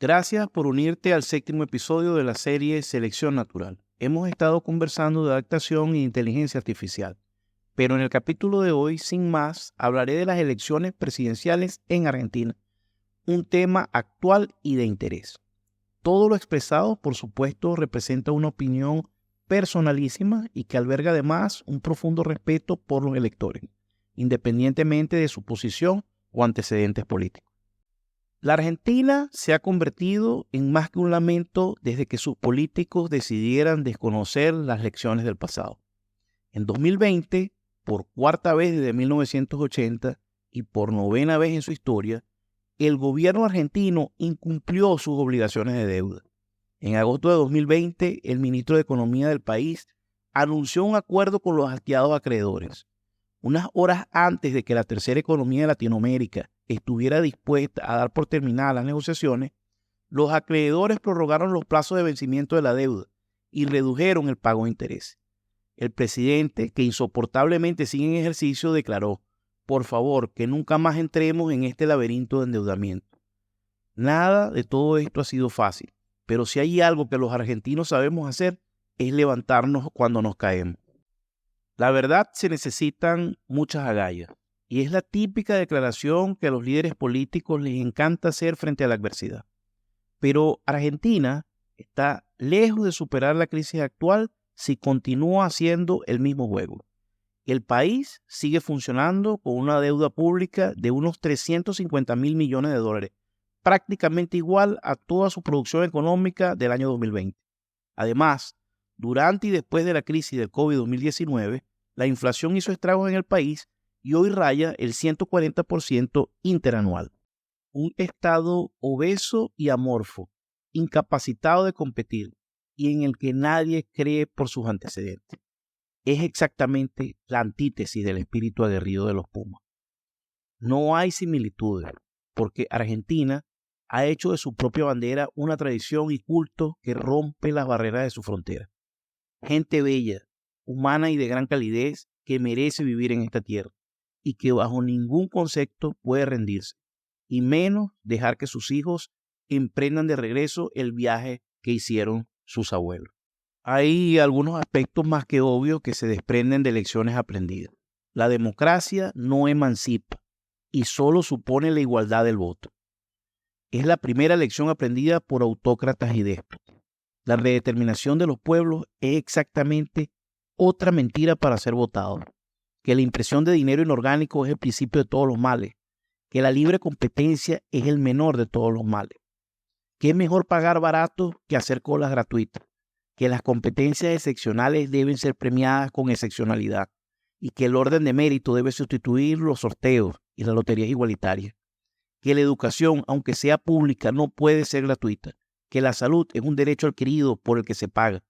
Gracias por unirte al séptimo episodio de la serie Selección Natural. Hemos estado conversando de adaptación e inteligencia artificial, pero en el capítulo de hoy, sin más, hablaré de las elecciones presidenciales en Argentina, un tema actual y de interés. Todo lo expresado, por supuesto, representa una opinión personalísima y que alberga además un profundo respeto por los electores, independientemente de su posición o antecedentes políticos. La Argentina se ha convertido en más que un lamento desde que sus políticos decidieran desconocer las lecciones del pasado. En 2020, por cuarta vez desde 1980 y por novena vez en su historia, el gobierno argentino incumplió sus obligaciones de deuda. En agosto de 2020, el ministro de Economía del país anunció un acuerdo con los hastiados acreedores. Unas horas antes de que la tercera economía de Latinoamérica estuviera dispuesta a dar por terminadas las negociaciones, los acreedores prorrogaron los plazos de vencimiento de la deuda y redujeron el pago de interés. El presidente, que insoportablemente sigue en ejercicio, declaró: por favor, que nunca más entremos en este laberinto de endeudamiento. Nada de todo esto ha sido fácil, pero si hay algo que los argentinos sabemos hacer es levantarnos cuando nos caemos. La verdad, se necesitan muchas agallas, y es la típica declaración que a los líderes políticos les encanta hacer frente a la adversidad. Pero Argentina está lejos de superar la crisis actual si continúa haciendo el mismo juego. El país sigue funcionando con una deuda pública de unos 350.000 millones de dólares, prácticamente igual a toda su producción económica del año 2020. Además, durante y después de la crisis del COVID-2019, la inflación hizo estragos en el país y hoy raya el 140% interanual. Un estado obeso y amorfo, incapacitado de competir y en el que nadie cree por sus antecedentes. Es exactamente la antítesis del espíritu aguerrido de los Pumas. No hay similitudes, porque Argentina ha hecho de su propia bandera una tradición y culto que rompe las barreras de su frontera. Gente bella, humana y de gran calidez que merece vivir en esta tierra y que bajo ningún concepto puede rendirse, y menos dejar que sus hijos emprendan de regreso el viaje que hicieron sus abuelos. Hay algunos aspectos más que obvios que se desprenden de lecciones aprendidas. La democracia no emancipa y solo supone la igualdad del voto. Es la primera lección aprendida por autócratas y déspotas. La redeterminación de los pueblos es exactamente otra mentira para ser votado. Que la impresión de dinero inorgánico es el principio de todos los males. Que la libre competencia es el menor de todos los males. Que es mejor pagar barato que hacer colas gratuitas. Que las competencias excepcionales deben ser premiadas con excepcionalidad. Y que el orden de mérito debe sustituir los sorteos y las loterías igualitarias. Que la educación, aunque sea pública, no puede ser gratuita. Que la salud es un derecho adquirido por el que se paga,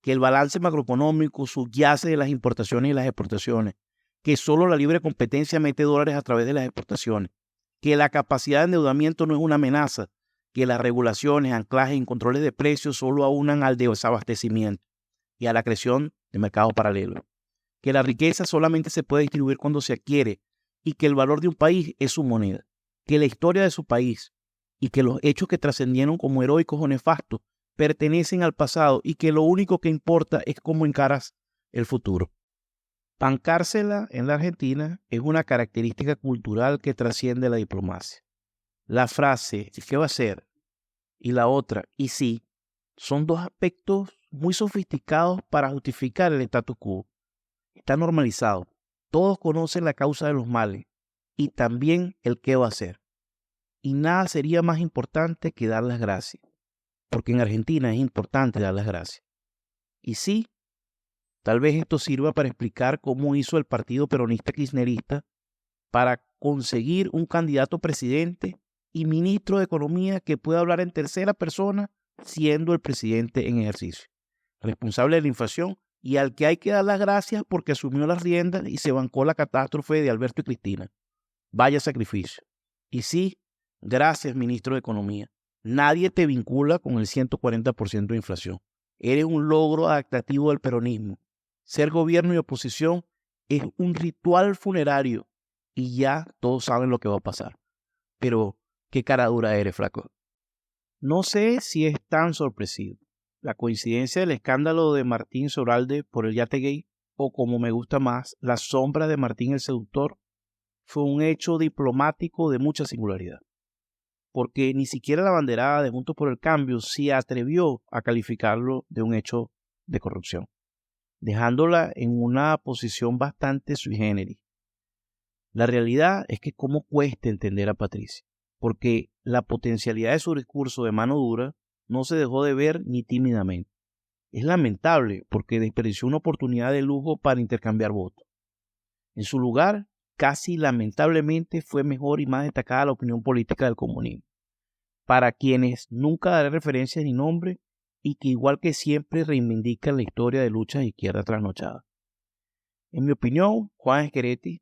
que el balance macroeconómico subyace de las importaciones y las exportaciones, que solo la libre competencia mete dólares a través de las exportaciones, que la capacidad de endeudamiento no es una amenaza, que las regulaciones, anclajes y controles de precios solo aunan al desabastecimiento y a la creación de mercados paralelos, que la riqueza solamente se puede distribuir cuando se adquiere y que el valor de un país es su moneda, que la historia de su país y que los hechos que trascendieron como heroicos o nefastos pertenecen al pasado y que lo único que importa es cómo encaras el futuro. Bancársela en la Argentina es una característica cultural que trasciende la diplomacia. La frase ¿qué va a hacer? Y la otra ¿y sí? Son dos aspectos muy sofisticados para justificar el status quo. Está normalizado. Todos conocen la causa de los males y también el qué va a hacer. Y nada sería más importante que dar las gracias, porque en Argentina es importante dar las gracias. Y sí, tal vez esto sirva para explicar cómo hizo el partido peronista kirchnerista para conseguir un candidato presidente y ministro de Economía que pueda hablar en tercera persona siendo el presidente en ejercicio, responsable de la inflación y al que hay que dar las gracias porque asumió las riendas y se bancó la catástrofe de Alberto y Cristina. Vaya sacrificio. Y sí, gracias, ministro de Economía. Nadie te vincula con el 140% de inflación. Eres un logro adaptativo del peronismo. Ser gobierno y oposición es un ritual funerario y ya todos saben lo que va a pasar. Pero, ¿qué cara dura eres, flaco? No sé si es tan sorpresivo la coincidencia del escándalo de Martín Soralde por el Yategate, o como me gusta más, la sombra de Martín el Seductor, fue un hecho diplomático de mucha singularidad, porque ni siquiera la banderada de Juntos por el Cambio se atrevió a calificarlo de un hecho de corrupción, dejándola en una posición bastante sui generis. La realidad es que cómo cuesta entender a Patricia, porque la potencialidad de su discurso de mano dura no se dejó de ver ni tímidamente. Es lamentable porque desperdició una oportunidad de lujo para intercambiar votos. En su lugar, casi lamentablemente fue mejor y más destacada la opinión política del comunismo, para quienes nunca daré referencias ni nombre y que igual que siempre reivindican la historia de luchas de izquierda trasnochada. En mi opinión, Juan Schiaretti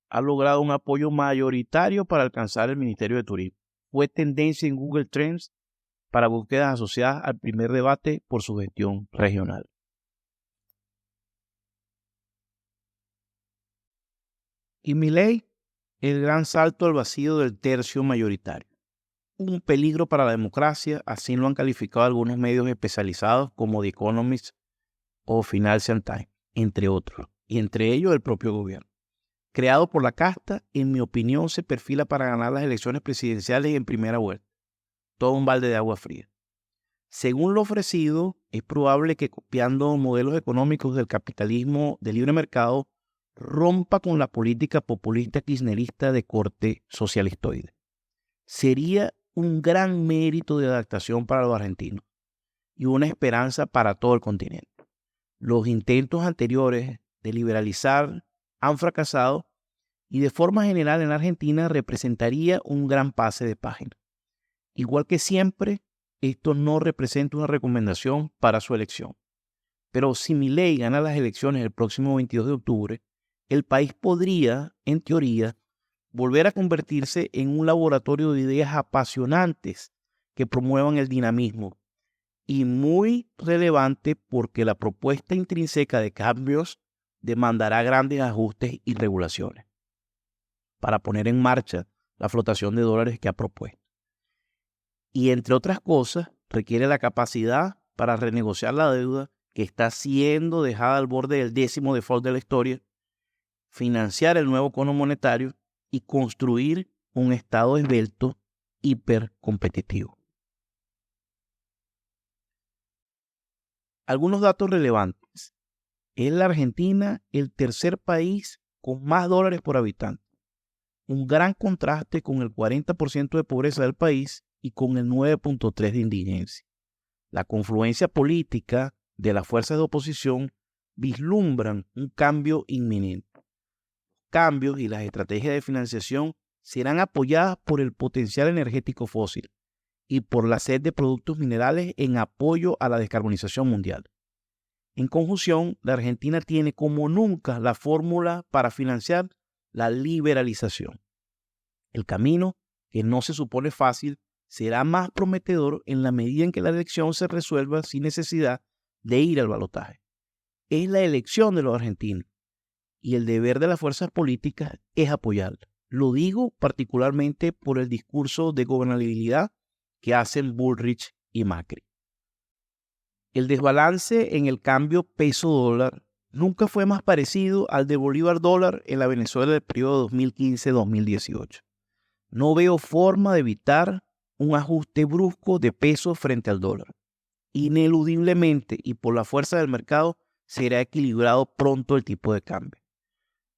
ha logrado un apoyo mayoritario para alcanzar el Ministerio de Turismo. Fue tendencia en Google Trends para búsquedas asociadas al primer debate por su gestión regional. Y Milei, el gran salto al vacío del tercio mayoritario. Un peligro para la democracia, así lo han calificado algunos medios especializados como The Economist o Financial Times, entre otros, y entre ellos el propio gobierno. Creado por la casta, en mi opinión se perfila para ganar las elecciones presidenciales en primera vuelta. Todo un balde de agua fría. Según lo ofrecido, es probable que copiando modelos económicos del capitalismo de libre mercado, rompa con la política populista kirchnerista de corte socialistoide. Sería un gran mérito de adaptación para los argentinos y una esperanza para todo el continente. Los intentos anteriores de liberalizar han fracasado y de forma general en Argentina representaría un gran pase de página. Igual que siempre, esto no representa una recomendación para su elección. Pero si Milei gana las elecciones el próximo 22 de octubre, el país podría, en teoría, volver a convertirse en un laboratorio de ideas apasionantes que promuevan el dinamismo. Y muy relevante porque la propuesta intrínseca de cambios demandará grandes ajustes y regulaciones para poner en marcha la flotación de dólares que ha propuesto. Y entre otras cosas, requiere la capacidad para renegociar la deuda que está siendo dejada al borde del 10º default de la historia, financiar el nuevo cono monetario y construir un Estado esbelto hipercompetitivo. Algunos datos relevantes. Es la Argentina el tercer país con más dólares por habitante. Un gran contraste con el 40% de pobreza del país y con el 9.3% de indigencia. La confluencia política de las fuerzas de oposición vislumbran un cambio inminente. Cambios y las estrategias de financiación serán apoyadas por el potencial energético fósil y por la sed de productos minerales en apoyo a la descarbonización mundial. En conjunción, la Argentina tiene como nunca la fórmula para financiar la liberalización. El camino, que no se supone fácil, será más prometedor en la medida en que la elección se resuelva sin necesidad de ir al balotaje. Es la elección de los argentinos y el deber de las fuerzas políticas es apoyarla. Lo digo particularmente por el discurso de gobernabilidad que hacen Bullrich y Macri. El desbalance en el cambio peso-dólar nunca fue más parecido al de bolívar-dólar en la Venezuela del periodo 2015-2018. No veo forma de evitar un ajuste brusco de peso frente al dólar. Ineludiblemente y por la fuerza del mercado será equilibrado pronto el tipo de cambio.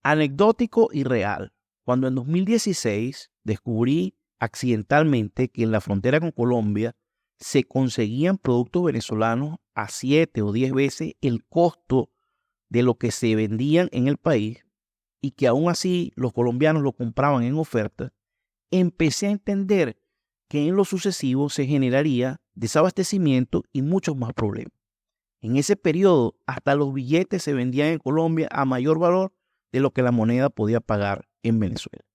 Anecdótico y real. Cuando en 2016 descubrí accidentalmente que en la frontera con Colombia se conseguían productos venezolanos a 7 o 10 veces el costo de lo que se vendían en el país y que aún así los colombianos lo compraban en oferta, empecé a entender que en lo sucesivo se generaría desabastecimiento y muchos más problemas. En ese periodo, hasta los billetes se vendían en Colombia a mayor valor de lo que la moneda podía pagar en Venezuela.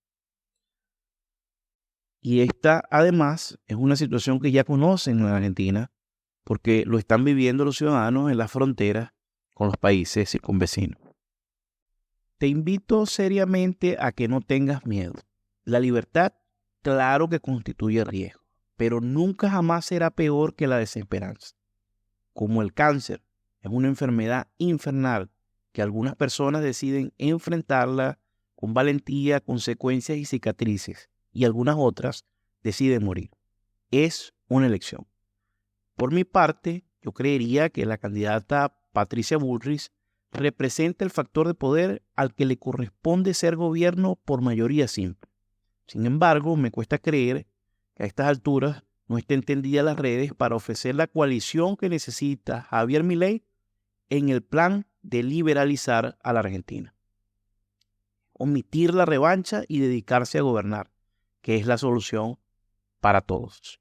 Y esta, además, es una situación que ya conocen en Argentina, porque lo están viviendo los ciudadanos en las fronteras con los países circunvecinos. Te invito seriamente a que no tengas miedo. La libertad, claro que constituye riesgo, pero nunca jamás será peor que la desesperanza. Como el cáncer es una enfermedad infernal que algunas personas deciden enfrentarla con valentía, consecuencias y cicatrices, y algunas otras deciden morir. Es una elección. Por mi parte, yo creería que la candidata Patricia Bullrich representa el factor de poder al que le corresponde ser gobierno por mayoría simple. Sin embargo, me cuesta creer que a estas alturas no esté entendida las redes para ofrecer la coalición que necesita Javier Milei en el plan de liberalizar a la Argentina. Omitir la revancha y dedicarse a gobernar, que es la solución para todos.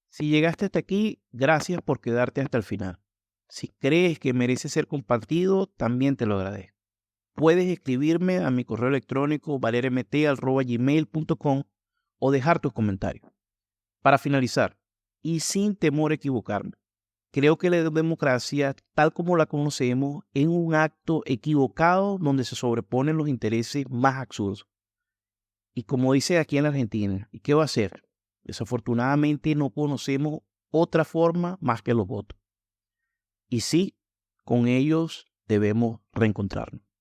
Si llegaste hasta aquí, gracias por quedarte hasta el final. Si crees que merece ser compartido, también te lo agradezco. Puedes escribirme a mi correo electrónico valeriamt@gmail.com o dejar tus comentarios. Para finalizar, y sin temor a equivocarme, creo que la democracia, tal como la conocemos, es un acto equivocado donde se sobreponen los intereses más absurdos. Y como dice aquí en la Argentina, ¿y qué va a hacer? Desafortunadamente no conocemos otra forma más que los votos. Y sí, con ellos debemos reencontrarnos.